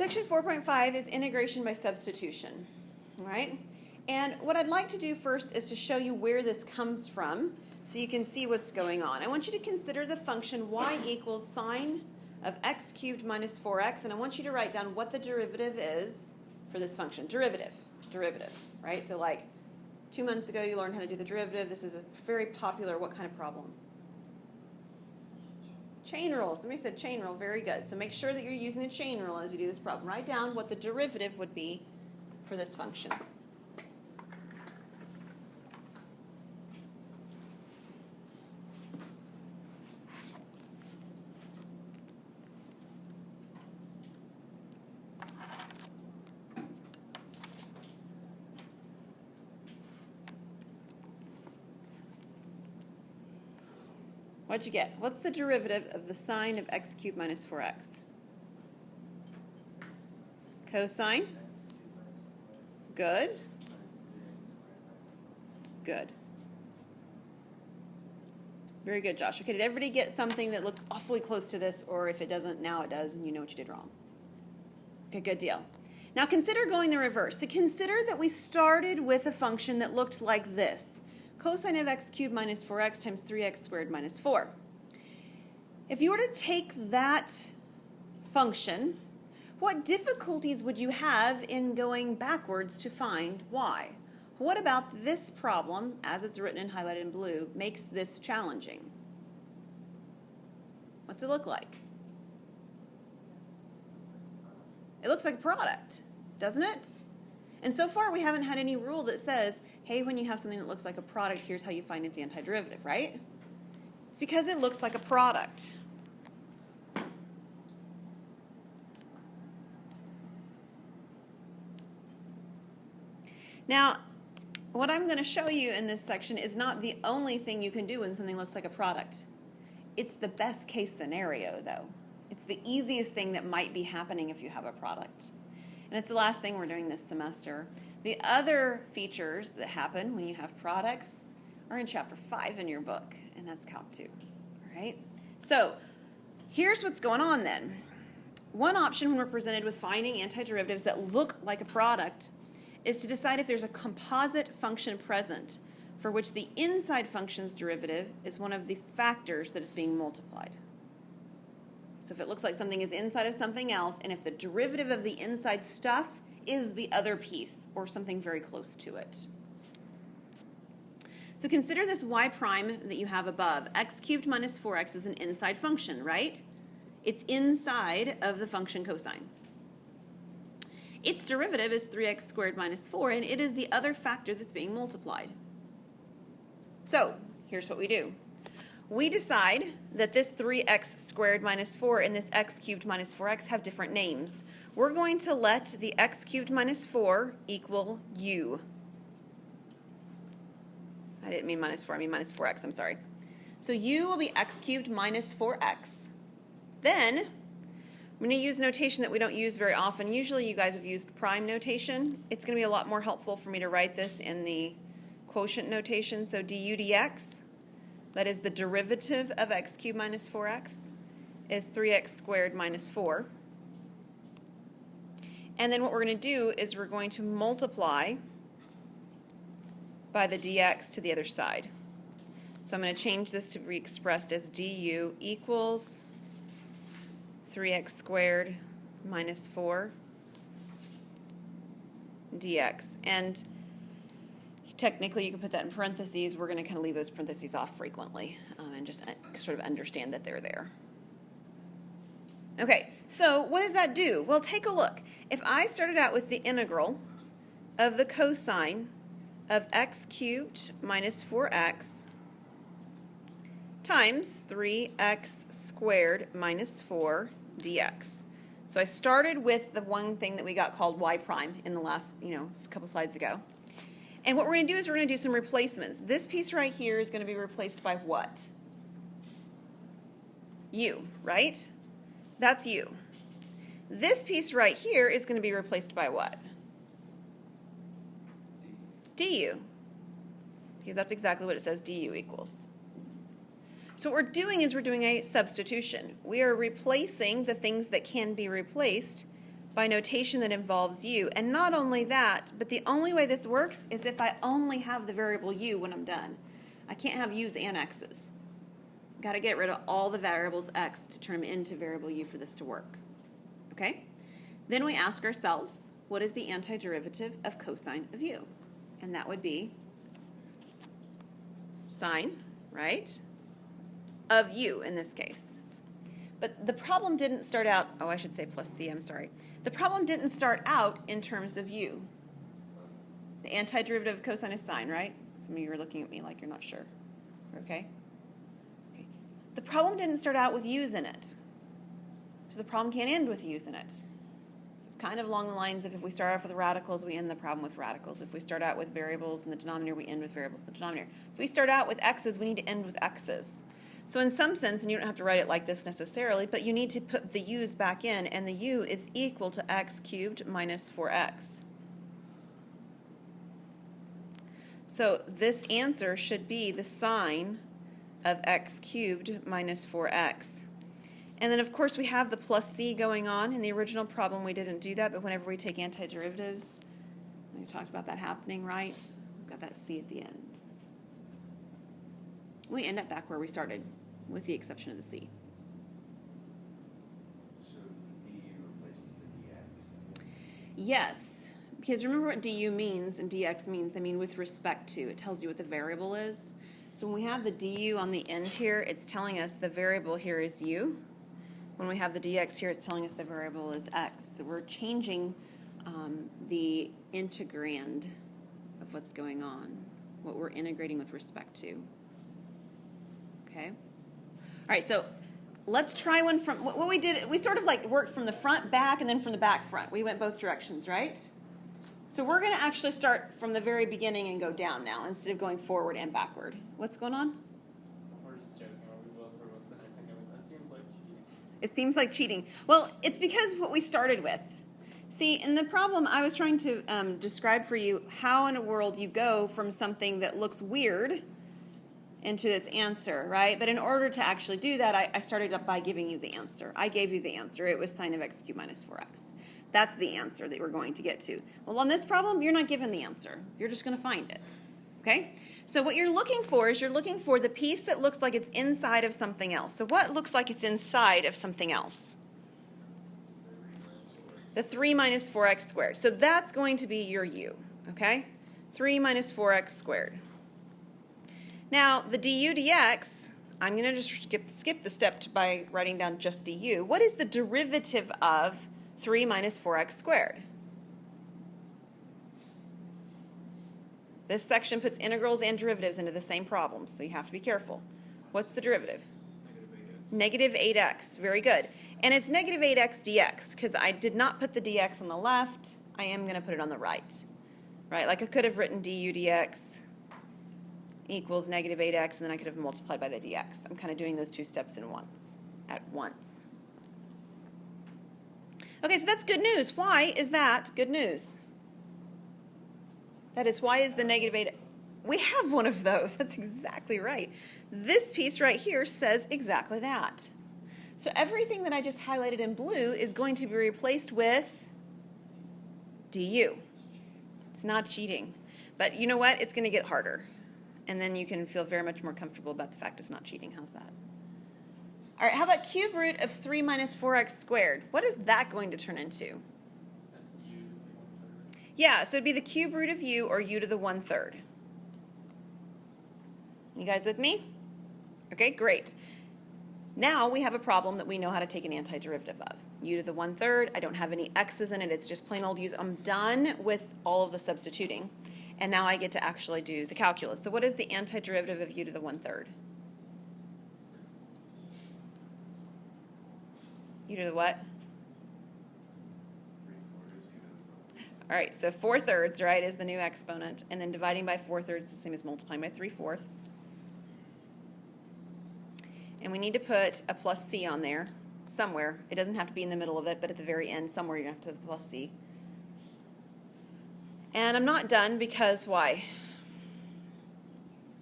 Section 4.5 is integration by substitution, all right? And what I'd like to do first is to show you where this comes from so you can see what's going on. I want you to consider the function y equals sine of x cubed minus 4x, and I want you to write down what the derivative is for this function. Derivative, right? So like 2 months ago you learned how to do the derivative. This is a very popular what kind of problem? Chain rule. Somebody said chain rule. Very good. So make sure that you're using the chain rule as you do this problem. Write down what the derivative would be for this function. What'd you get? What's the derivative of the sine of x cubed minus 4x? Cosine? Good. Good. Very good, Josh. Okay, did everybody get something that looked awfully close to this, or if it doesn't, now it does, and you know what you did wrong? Okay, good deal. Now consider going the reverse. So consider that we started with a function that looked like this. Cosine of x cubed minus 4x times 3x squared minus 4. If you were to take that function, what difficulties would you have in going backwards to find y? What about this problem, as it's written and highlighted in blue, makes this challenging? What's it look like? It looks like a product, doesn't it? And so far we haven't had any rule that says, hey, when you have something that looks like a product, here's how you find its antiderivative, right? It's because it looks like a product. Now, what I'm going to show you in this section is not the only thing you can do when something looks like a product. It's the best case scenario, though. It's the easiest thing that might be happening if you have a product. And it's the last thing we're doing this semester. The other features that happen when you have products are in chapter 5 in your book, and that's Calc 2, all right? So here's what's going on then. One option when we're presented with finding antiderivatives that look like a product is to decide if there's a composite function present for which the inside function's derivative is one of the factors that is being multiplied. So if it looks like something is inside of something else, and if the derivative of the inside stuff is the other piece, or something very close to it. So consider this y prime that you have above. X cubed minus 4x is an inside function, right? It's inside of the function cosine. Its derivative is 3x squared minus 4, and it is the other factor that's being multiplied. So here's what we do. We decide that this 3x squared minus 4 and this x cubed minus 4x have different names. We're going to let the x cubed minus 4 equal u. I didn't mean minus 4, I mean minus 4x, I'm sorry. So u will be x cubed minus 4x. Then I'm going to use notation that we don't use very often. Usually you guys have used prime notation. It's going to be a lot more helpful for me to write this in the quotient notation. So du dx, that is the derivative of x cubed minus 4x, is 3x squared minus 4. And then what we're going to do is we're going to multiply by the dx to the other side. So I'm going to change this to be expressed as du equals 3x squared minus 4 dx. And technically you can put that in parentheses. We're going to kind of leave those parentheses off frequently and just sort of understand that they're there. Okay, so what does that do? Well, take a look. If I started out with the integral of the cosine of x cubed minus 4x times 3x squared minus 4 dx. So I started with the one thing that we got called y prime in the last, couple slides ago. And what we're going to do is we're going to do some replacements. This piece right here is going to be replaced by what? U, right? That's u. This piece right here is going to be replaced by what? Du. Because that's exactly what it says du equals. So what we're doing is we're doing a substitution. We are replacing the things that can be replaced by notation that involves u. And not only that, but the only way this works is if I only have the variable u when I'm done. I can't have u's and x's. Got to get rid of all the variables x to turn them into variable u for this to work. Okay? Then we ask ourselves, what is the antiderivative of cosine of u? And that would be sine, right, of u in this case. But the problem didn't start out, oh, I should say plus c, I'm sorry. The problem didn't start out in terms of u. The antiderivative of cosine is sine, right? Some of you are looking at me like you're not sure. Okay? The problem didn't start out with u's in it. So the problem can't end with u's in it. So it's kind of along the lines of if we start off with radicals, we end the problem with radicals. If we start out with variables in the denominator, we end with variables in the denominator. If we start out with x's, we need to end with x's. So in some sense, and you don't have to write it like this necessarily, but you need to put the u's back in, and the u is equal to x cubed minus 4x. So this answer should be the sine of x cubed minus 4x. And then, of course, we have the plus c going on. In the original problem, we didn't do that, but whenever we take antiderivatives, we talked about that happening, right? We've got that c at the end. We end up back where we started, with the exception of the c. So the du replaced the dx? Yes, because remember what du means and dx means. They mean with respect to. It tells you what the variable is. So when we have the du on the end here, it's telling us the variable here is u. When we have the dx here, it's telling us the variable is x. So we're changing the integrand of what's going on, what we're integrating with respect to. Okay? All right, so let's try one from, what we did, we sort of like worked from the front back and then from the back front. We went both directions, right? So we're going to actually start from the very beginning and go down now instead of going forward and backward. What's going on? We're just joking. We both heard what's the next thing. That seems like cheating. It seems like cheating. Well, it's because what we started with. See, in the problem, I was trying to describe for you how in a world you go from something that looks weird into its answer, right? But in order to actually do that, I started up by giving you the answer. I gave you the answer. It was sine of x cubed minus 4x. That's the answer that we're going to get to. Well, on this problem, you're not given the answer. You're just going to find it. Okay? So what you're looking for is you're looking for the piece that looks like it's inside of something else. So what looks like it's inside of something else? The 3 minus 4x squared. So that's going to be your u. Okay? 3 minus 4x squared. Now, the du dx, I'm going to just skip the step by writing down just du. What is the derivative of 3 minus 4x squared? This section puts integrals and derivatives into the same problem, so you have to be careful. What's the derivative? Negative 8x. Very good. And it's negative 8x dx, because I did not put the dx on the left. I am going to put it on the right. Right? Like I could have written du dx equals negative 8x, and then I could have multiplied by the dx. I'm kind of doing those two steps at once. Okay, so that's good news. Why is that good news? That is, why is the negative 8? We have one of those. That's exactly right. This piece right here says exactly that. So everything that I just highlighted in blue is going to be replaced with du. It's not cheating. But you know what? It's going to get harder. And then you can feel very much more comfortable about the fact it's not cheating. How's that? All right, how about cube root of 3 minus 4x squared? What is that going to turn into? That's u to the 1/3. Yeah, so it'd be the cube root of u, or u to the 1/3. You guys with me? Okay, great. Now we have a problem that we know how to take an antiderivative of. U to the 1/3, I don't have any x's in it, it's just plain old u's. I'm done with all of the substituting. And now I get to actually do the calculus. So what is the antiderivative of u to the 1/3? U to the what? 3/4 is u to the 4. All right, so 4/3, right, is the new exponent. And then dividing by 4/3 is the same as multiplying by 3/4. And we need to put a plus c on there somewhere. It doesn't have to be in the middle of it, but at the very end, somewhere you're going to have to have the plus c. And I'm not done because why?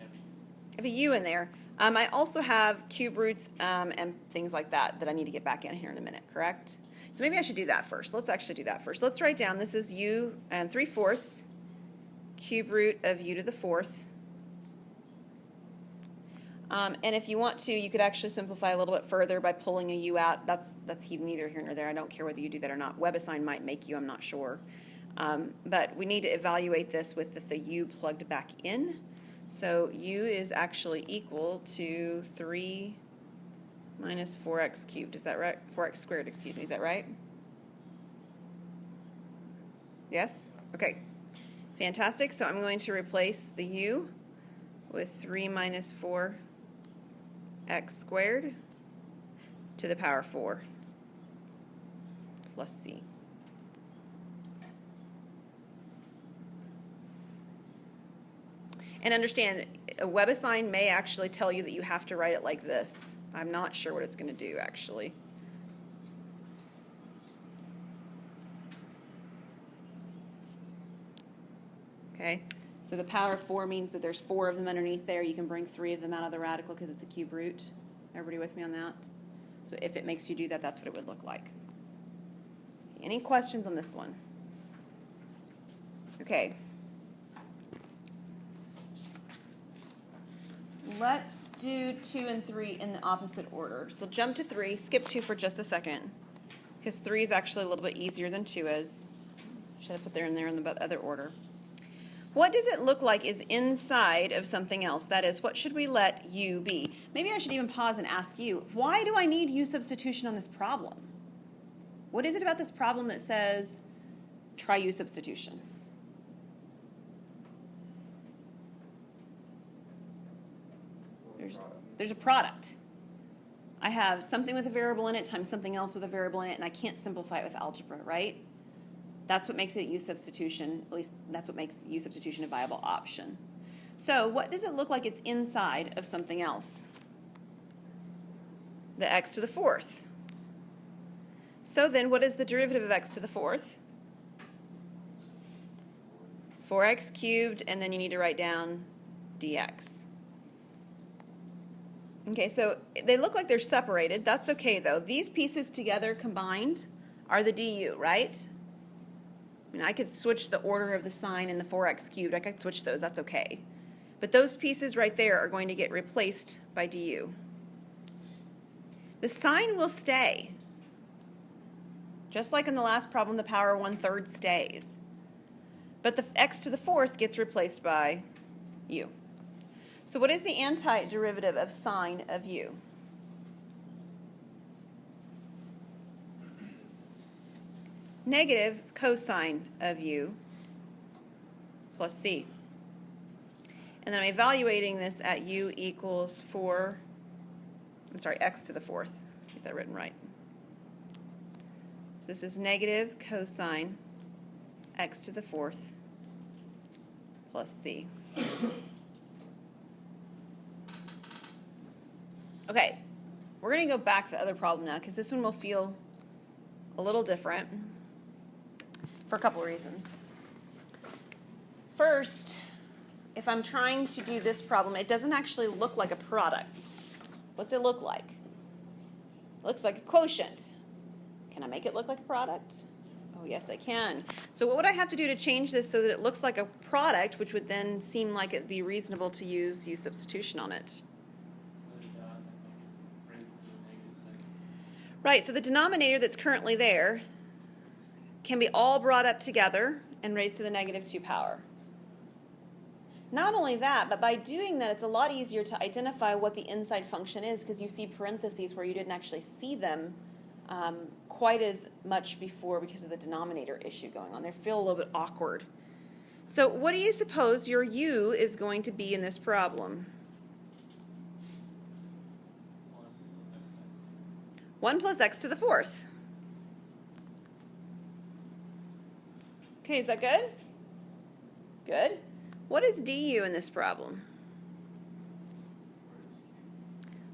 I have a u in there. I also have cube roots and things like that I need to get back in here in a minute, correct? So maybe I should do that first. Let's actually do that first. Let's write down, this is u and 3/4 cube root of u to the 4th. And if you want to, you could actually simplify a little bit further by pulling a u out. That's neither here nor there. I don't care whether you do that or not. WebAssign might make you, I'm not sure. But we need to evaluate this with the u plugged back in. So u is actually equal to 3 minus 4x cubed. Is that right? 4x squared, excuse me. Is that right? Yes? Okay. Fantastic. So I'm going to replace the u with 3 minus 4x squared to the power 4 plus c. And understand, a WebAssign may actually tell you that you have to write it like this. I'm not sure what it's going to do, actually. Okay, so the power 4 means that there's 4 of them underneath there. You can bring 3 of them out of the radical because it's a cube root. Everybody with me on that? So if it makes you do that, that's what it would look like. Any questions on this one? Okay. Let's do 2 and 3 in the opposite order. So jump to 3, skip 2 for just a second, because 3 is actually a little bit easier than 2 is. Should have put there in the other order. What does it look like is inside of something else? That is, what should we let u be? Maybe I should even pause and ask you, why do I need u substitution on this problem? What is it about this problem that says try u substitution? There's a product. I have something with a variable in it times something else with a variable in it, and I can't simplify it with algebra, right? That's what makes it u substitution, at least that's what makes u substitution a viable option. So what does it look like it's inside of something else? The x to the 4th. So then what is the derivative of x to the 4th? 4x cubed, and then you need to write down dx. Okay, so they look like they're separated. That's okay, though. These pieces together combined are the du, right? I mean, I could switch the order of the sign in the 4x cubed. I could switch those. That's okay. But those pieces right there are going to get replaced by du. The sign will stay. Just like in the last problem, the power 1/3 stays. But the x to the 4th gets replaced by u. So what is the antiderivative of sine of u? Negative cosine of u plus c. And then I'm evaluating this at u equals x to the 4th. Get that written right. So this is negative cosine x to the 4th plus c. Okay, we're going to go back to the other problem now because this one will feel a little different for a couple of reasons. First, if I'm trying to do this problem, it doesn't actually look like a product. What's it look like? It looks like a quotient. Can I make it look like a product? Oh, yes, I can. So what would I have to do to change this so that it looks like a product, which would then seem like it'd be reasonable to use u substitution on it? Right, so the denominator that's currently there can be all brought up together and raised to the -2 power. Not only that, but by doing that, it's a lot easier to identify what the inside function is because you see parentheses where you didn't actually see them quite as much before because of the denominator issue going on. They feel a little bit awkward. So what do you suppose your u is going to be in this problem? 1 plus x to the 4th. Okay, is that good? Good. What is du in this problem?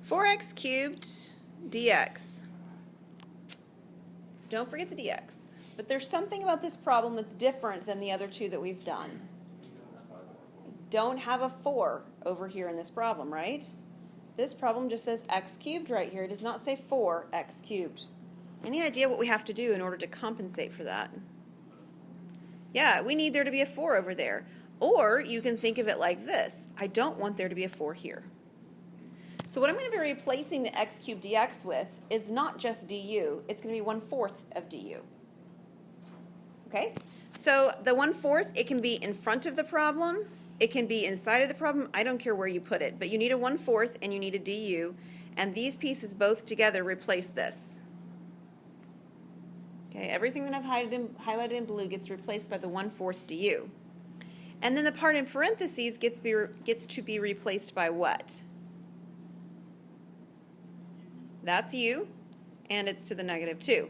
4x cubed dx. So don't forget the dx. But there's something about this problem that's different than the other two that we've done. Don't have a 4 over here in this problem, right? This problem just says x cubed right here. It does not say 4x cubed. Any idea what we have to do in order to compensate for that? Yeah, we need there to be a 4 over there. Or you can think of it like this. I don't want there to be a 4 here. So what I'm going to be replacing the x cubed dx with is not just du. It's going to be 1/4 of du. Okay? So the 1/4, it can be in front of the problem. It can be inside of the problem. I don't care where you put it. But you need a 1/4 and you need a du. And these pieces both together replace this. Okay, everything that I've highlighted in blue gets replaced by the 1/4 du. And then the part in parentheses gets to be replaced by what? That's u, and it's to the -2.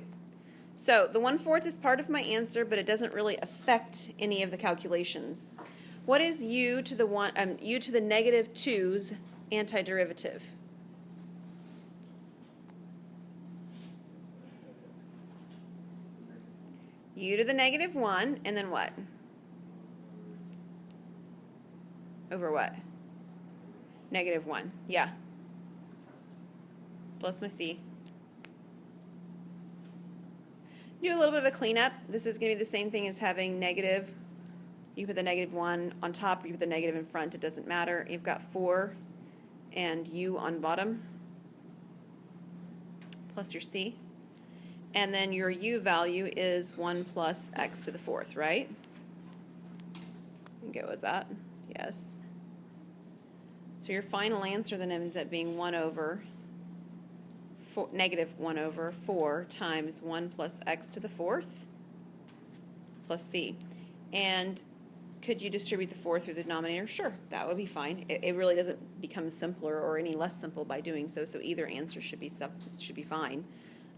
So the 1/4 is part of my answer, but it doesn't really affect any of the calculations. What is u to the -2's antiderivative? U to the -1, and then what? Over what? -1, yeah. Plus my C. Do a little bit of a cleanup. This is going to be the same thing as having negative. You put the -1 on top, or you put the negative in front. It doesn't matter. You've got 4 and U on bottom. Plus your C. And then your U value is 1 plus x to the 4th, right? I think it was that. Yes. So your final answer then ends up being -1/4 times 1 plus x to the 4th plus C. And could you distribute the 4 through the denominator? Sure, that would be fine. It really doesn't become simpler or any less simple by doing so, so either answer should be fine.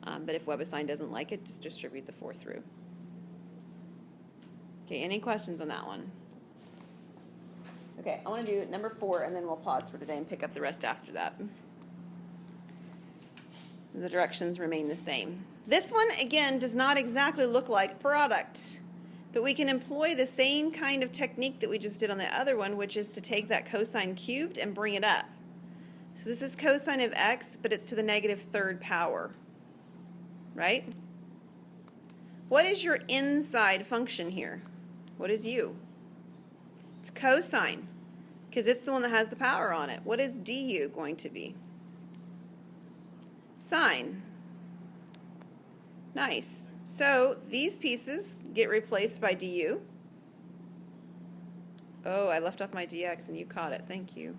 But if WebAssign doesn't like it, just distribute the 4 through. Okay, any questions on that one? Okay, I want to do number 4, and then we'll pause for today and pick up the rest after that. The directions remain the same. This one, again, does not exactly look like product, but we can employ the same kind of technique that we just did on the other one, which is to take that cosine cubed and bring it up. So this is cosine of x, but it's to the -3rd power, right? What is your inside function here? What is u? It's cosine, because it's the one that has the power on it. What is du going to be? Sine. Nice. So these pieces get replaced by du. Oh, I left off my dx and you caught it. Thank you.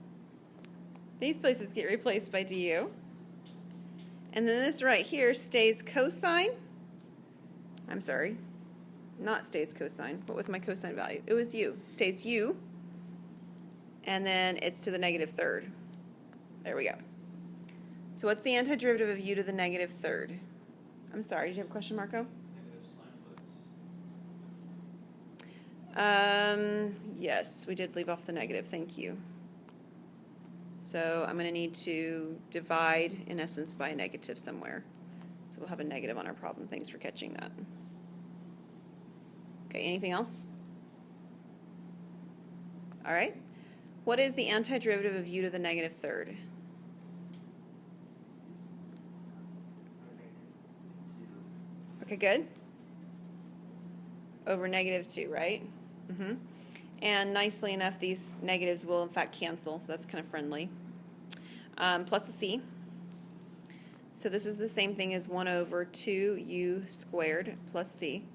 These places get replaced by du. And then this right here stays cosine. I'm sorry. Not stays cosine. What was my cosine value? It was u. Stays u. And then it's to the -3rd. There we go. So what's the antiderivative of u to the -3rd? I'm sorry, did you have a question, Marco? Yes, we did leave off the negative, thank you. So I'm going to need to divide, in essence, by a negative somewhere. So we'll have a negative on our problem. Thanks for catching that. Okay, anything else? All right. What is the antiderivative of u to the -3rd? Okay, good. Over -2, right? Mm-hmm. And nicely enough, these negatives will in fact cancel, so that's kind of friendly. Plus a C. So this is the same thing as 1/2u squared plus C.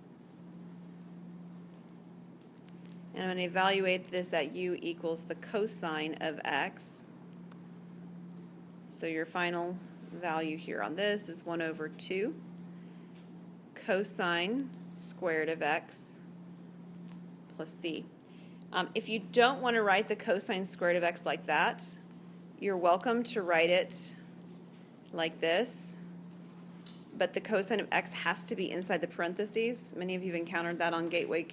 And I'm going to evaluate this at u equals the cosine of x. So your final value here on this is 1/2 cosine squared of x plus C. If you don't want to write the cosine squared of x like that, you're welcome to write it like this, but the cosine of x has to be inside the parentheses. Many of you have encountered that on gateway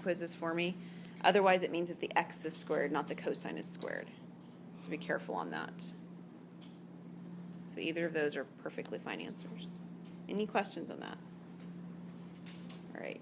quizzes for me. Otherwise, it means that the x is squared, not the cosine is squared. So be careful on that. So either of those are perfectly fine answers. Any questions on that? All right.